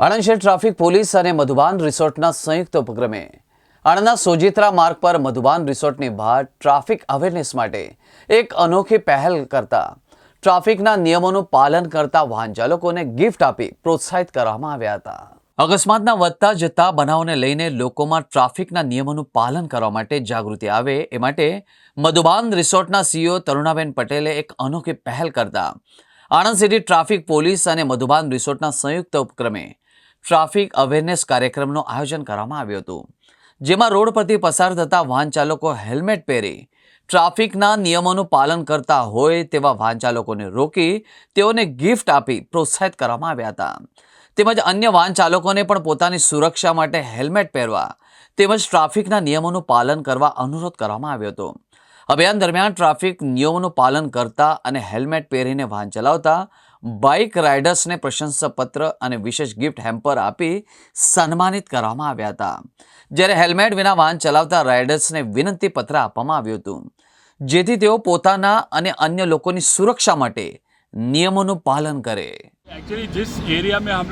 આણંદ શહેર traffic police અને મધુબાન રિસોર્ટના સંયુક્ત ઉપક્રમે આણંદના સોજિત્રા માર્ગ પર મધુબાન રિસોર્ટની બહાર ટ્રાફિક અવેરનેસ માટે એક અનોખી પહેલ કરતા ટ્રાફિકના નિયમોનું પાલન કરતા વાહન ચાલકોને ગિફ્ટ આપી પ્રોત્સાહિત કરવામાં આવ્યા હતા। અકસ્માતના વધતા જતા બનાવોને લઈને લોકોમાં ટ્રાફિકના નિયમોનું પાલન કરવા માટે જાગૃતિ આવે એ માટે મધુબાન રિસોર્ટના સીઈઓ તરુણાબેન પટેલે એક અનોખી પહેલ કરતા આણંદ સિટી ટ્રાફિક પોલીસ અને મધુબાન રિસોર્ટના સંયુક્ત ઉપક્રમે ટ્રાફિક અવેરનેસ કાર્યક્રમનું આયોજન કરવામાં આવ્યું હતું, જેમાં રોડ પરથી પસાર થતા વાહન ચાલકો હેલ્મેટ પહેરી ટ્રાફિકના નિયમોનું પાલન કરતા હોય તેવા વાહન ચાલકોને રોકી તેઓને ગિફ્ટ આપી પ્રોત્સાહિત કરવામાં આવ્યા હતા। તેમજ અન્ય વાહન ચાલકોને પણ પોતાની સુરક્ષા માટે હેલ્મેટ પહેરવા તેમજ ટ્રાફિકના નિયમોનું પાલન કરવા અનુરોધ કરવામાં આવ્યો હતો। અભિયાન દરમિયાન ટ્રાફિક નિયમોનું પાલન કરતા અને હેલ્મેટ પહેરીને વાહન ચલાવતા બાઇક રાઇડર્સને પ્રશંસાપત્ર અને વિશેષ ગિફ્ટ હેમ્પર આપી સન્માનિત કરવામાં આવ્યા હતા, જ્યારે હેલ્મેટ વિના વાહન ચલાવતા રાઇડર્સને વિનંતી પત્ર આપવામાં આવ્યું હતું, જેથી તેઓ પોતાના અને અન્ય લોકોની સુરક્ષા માટે नियमों पालन करें। एक्चुअली जिस एरिया में हम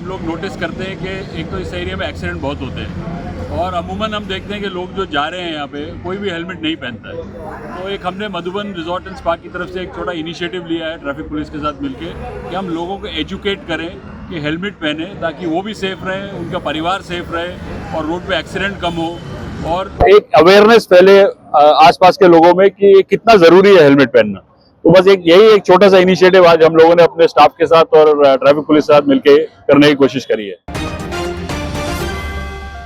लोग नोटिस करते हैं कि एक तो इस एरिया में एक्सीडेंट बहुत होते हैं और अमूमन हम देखते हैं कि लोग जो जा रहे हैं यहाँ पे कोई भी हेलमेट नहीं पहनता है। तो एक हमने मधुबन रिजॉर्ट एंड स्पा की तरफ से एक छोटा इनिशिएटिव लिया है ट्रैफिक पुलिस के साथ मिलके कि हम लोगों को एजुकेट करें कि हेलमेट पहने ताकि वो भी सेफ रहे, उनका परिवार सेफ रहे और रोड पे एक्सीडेंट कम हो। और एक अवेयरनेस फैले आसपास के लोगों में कि कितना ज़रूरी है हेलमेट पहनना। तो बस यही एक छोटा सा इनिशिएटिव आज हम लोगों ने अपने स्टाफ के साथ और ट्रैफिक पुलिस के साथ मिलकर करने की कोशिश करी है।